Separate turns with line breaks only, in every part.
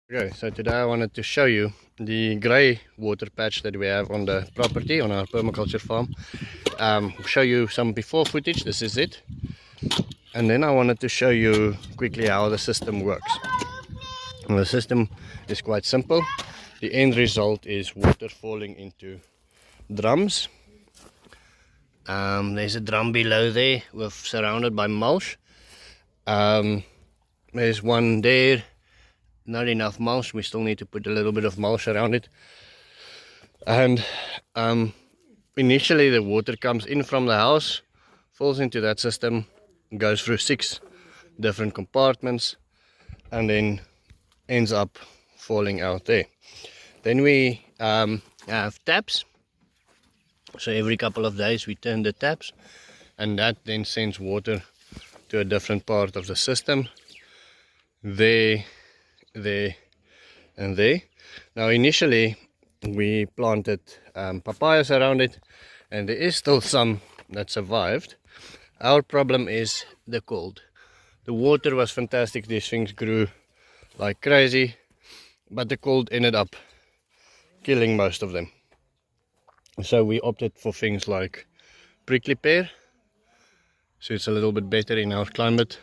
Okay, so today I wanted to show you the grey water patch that we have on the property, on our permaculture farm. Show you some before footage. This is it. And then I wanted to show you quickly how the system works. And the system is quite simple. The end result is water falling into drums. There's a drum below there surrounded by mulch. There's one there. Not enough mulch, we still need to put a little bit of mulch around it. And initially the water comes in from the house, falls into that system, goes through 6 different compartments, and then ends up falling out there. Then we have taps, so every couple of days we turn the taps, and that then sends water to a different part of the system. There, and there. Now initially we planted papayas around it, and there is still some that survived. Our problem is the cold. The water was fantastic, these things grew like crazy, but the cold ended up killing most of them. So we opted for things like prickly pear, so it's a little bit better in our climate.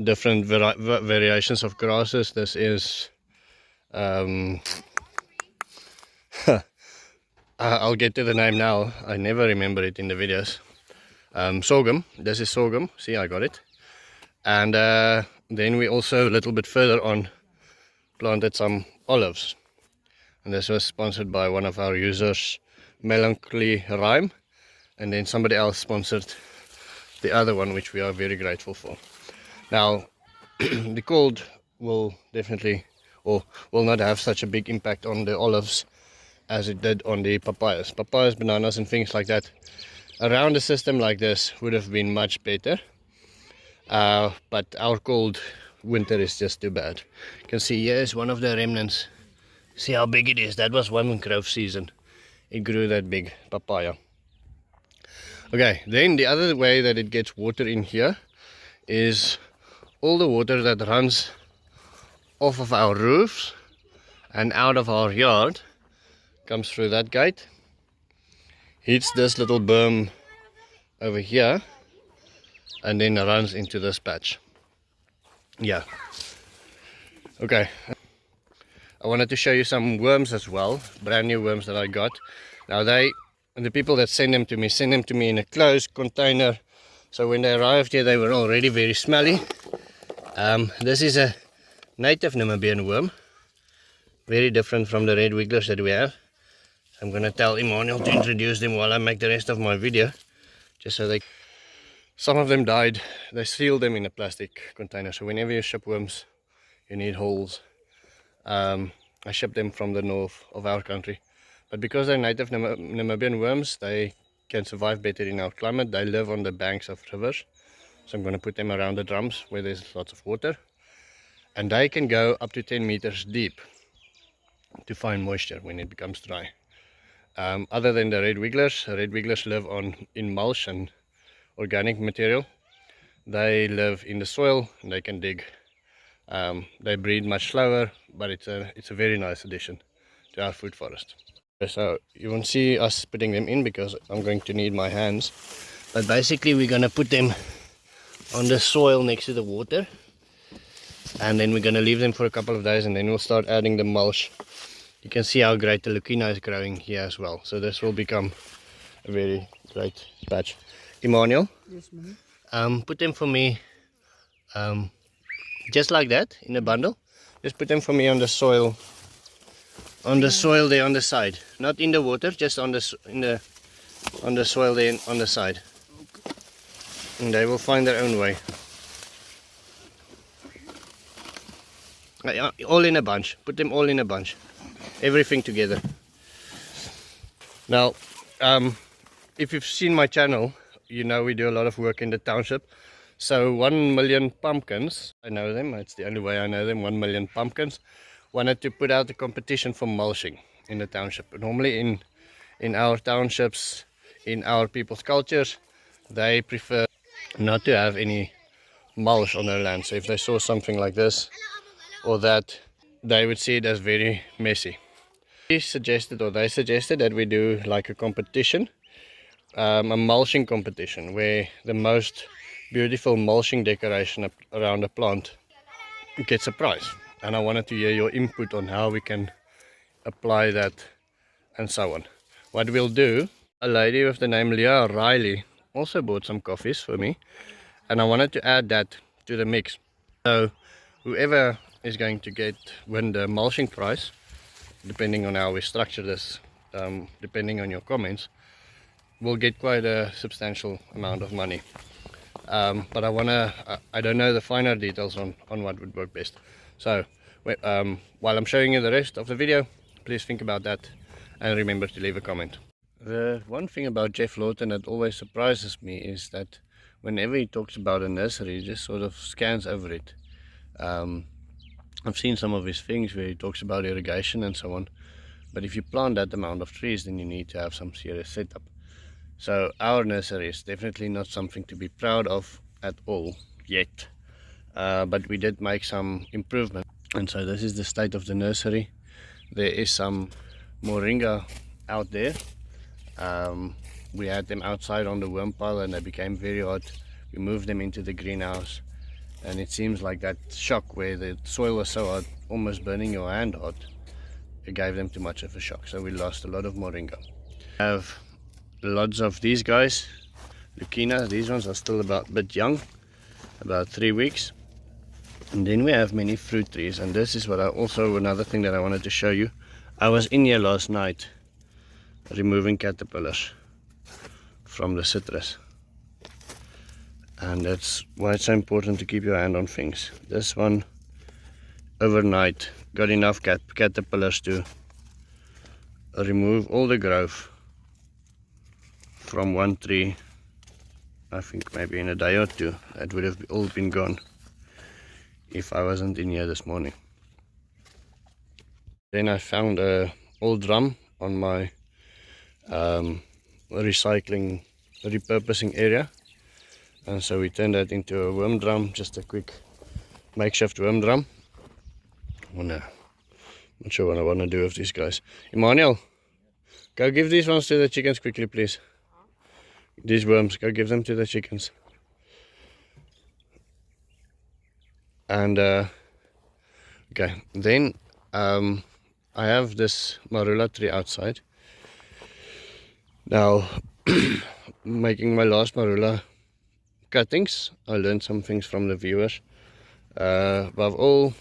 Different variations of grasses. This is I'll get to the name now, I never remember it in the videos. Sorghum, this is sorghum, see, I got it. And then we also a little bit further on planted some olives, and this was sponsored by one of our users, Melancholy Rhyme, and then somebody else sponsored the other one, which we are very grateful for. Now, the cold will definitely, or will not have such a big impact on the olives as it did on the papayas. Papayas, bananas and things like that around a system like this would have been much better. But our cold winter is just too bad. You can see here is one of the remnants. See how big it is. That was one growth season. It grew that big papaya. Okay, then the other way that it gets water in here is all the water that runs off of our roofs and out of our yard comes through that gate, hits this little berm over here, and then runs into this patch. Yeah. Okay. I wanted to show you some worms as well, brand new worms that I got. Now the people that send them to me in a closed container. So when they arrived here, they were already very smelly. This is a native Namibian worm, very different from the red wigglers that we have. I'm going to tell Emmanuel to introduce them while I make the rest of my video, just so they... Some of them died. They sealed them in a plastic container, so whenever you ship worms, you need holes. I ship them from the north of our country, but because they're native Namibian worms, they can survive better in our climate. They live on the banks of rivers. So I'm going to put them around the drums where there's lots of water, and they can go up to 10 meters deep to find moisture when it becomes dry. Other than the red wigglers live in mulch and organic material. They live in the soil and they can dig. They breed much slower, but it's a very nice addition to our food forest. So you won't see us putting them in because I'm going to need my hands, but basically we're going to put them on the soil next to the water, and then we're going to leave them for a couple of days, and then we'll start adding the mulch. You can see how great the leucaena is growing here as well, so this will become a very great patch. Emmanuel, yes, put them for me just like that in a bundle. Just put them for me on the soil, there on the side, not in the water, just on the soil there on the side. And they will find their own way. All in a bunch. Put them all in a bunch. Everything together. Now, if you've seen my channel, you know we do a lot of work in the township. So 1 million pumpkins, I know them, it's the only way I know them, 1 million pumpkins, wanted to put out a competition for mulching in the township. Normally in our townships, in our people's cultures, they prefer not to have any mulch on their land. So if they saw something like this or that, they would see it as very messy. They suggested that we do like a competition, a mulching competition, where the most beautiful mulching decoration around a plant gets a prize. And I wanted to hear your input on how we can apply that and so on. What we'll do, a lady with the name Leah Riley also bought some coffees for me, and I wanted to add that to the mix. So whoever is going to win the mulching prize, depending on how we structure this, depending on your comments, will get quite a substantial amount of money. But I don't know the finer details on what would work best. So while I'm showing you the rest of the video, please think about that and remember to leave a comment. The one thing about Jeff Lawton that always surprises me is that whenever he talks about a nursery, he just sort of scans over it. I've seen some of his things where he talks about irrigation and so on, but if you plant that amount of trees, then you need to have some serious setup. So our nursery is definitely not something to be proud of at all yet, but we did make some improvement. And so this is the state of the nursery. There is some moringa out there. We had them outside on the worm pile and they became very hot. We moved them into the greenhouse, and it seems like that shock where the soil was so hot, almost burning your hand hot, it gave them too much of a shock, so we lost a lot of moringa. I have lots of these guys, Lucina. These ones are still a bit young, about 3 weeks. And then we have many fruit trees, and this is what another thing that I wanted to show you. I was in here last night removing caterpillars from the citrus, and that's why it's so important to keep your hand on things. This one overnight got enough caterpillars to remove all the growth from one tree. I think maybe in a day or two it would have all been gone if I wasn't in here this morning. Then I found an old drum on my repurposing area, and so we turned that into a worm drum, just a quick makeshift worm drum. Not sure what I want to do with these guys. Emmanuel, go give these ones to the chickens quickly, please. These worms, go give them to the chickens. And okay, then I have this marula tree outside. Now, making my last marula cuttings, I learned some things from the viewers. Above all,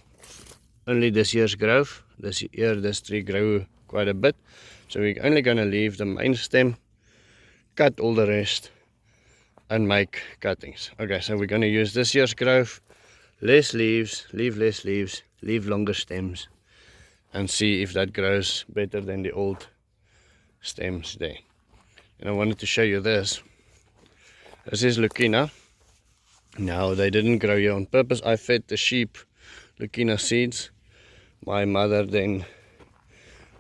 only this year's growth. This year this tree grew quite a bit, so we're only going to leave the main stem, cut all the rest, and make cuttings. Okay, so we're going to use this year's growth, less leaves, leave less leaves, leave longer stems, and see if that grows better than the old stems there. And I wanted to show you this. This is Lucina. Now, they didn't grow here on purpose. I fed the sheep Lucina seeds. My mother then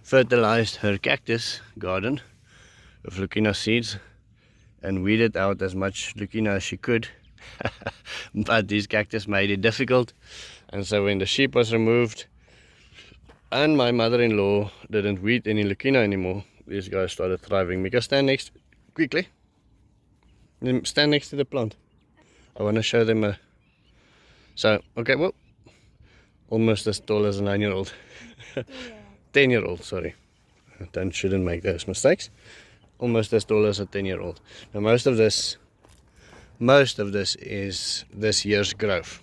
fertilized her cactus garden with Lucina seeds and weeded out as much Lucina as she could. But these cactus made it difficult, and so when the sheep was removed and my mother-in-law didn't weed any Lucina anymore, these guys started thriving. Mika, stand next, quickly. Stand next to the plant. I want to show them so, okay, well, almost as tall as a 9-year-old. 10-year-old, sorry. Shouldn't make those mistakes. Almost as tall as a 10-year-old. Now most of this is this year's growth.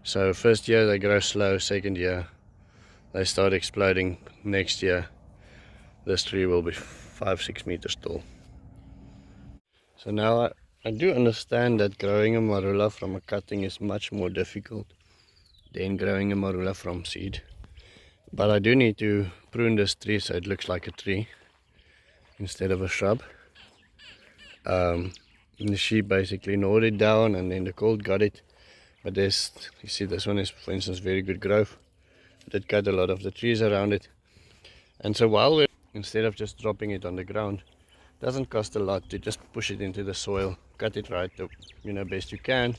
So first year they grow slow, second year they start exploding. Next year this tree will be 5-6 meters tall. So now I do understand that growing a marula from a cutting is much more difficult than growing a marula from seed. But I do need to prune this tree so it looks like a tree instead of a shrub. The sheep basically gnawed it down, and then the cold got it. But you see, this one is, for instance, very good growth. I did cut a lot of the trees around it. And so instead of just dropping it on the ground, it doesn't cost a lot to just push it into the soil, cut it right, best you can,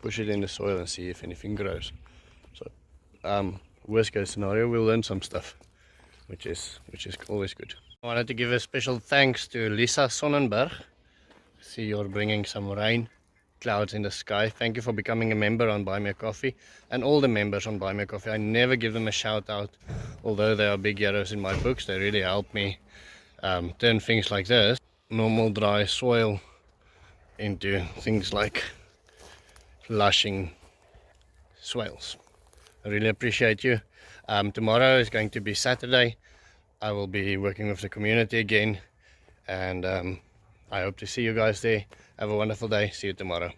push it in the soil and see if anything grows. So worst case scenario, we'll learn some stuff, which is always good. I wanted to give a special thanks to Lisa Sonnenberg. See, you're bringing some rain clouds in the sky. Thank you for becoming a member on Buy Me a Coffee, and all the members on Buy Me a Coffee. I never give them a shout out, although they are big heroes in my books. They really help me turn things like this, normal dry soil, into things like lushing swales. I really appreciate you. Tomorrow is going to be Saturday. I will be working with the community again, and I hope to see you guys there. Have a wonderful day. See you tomorrow.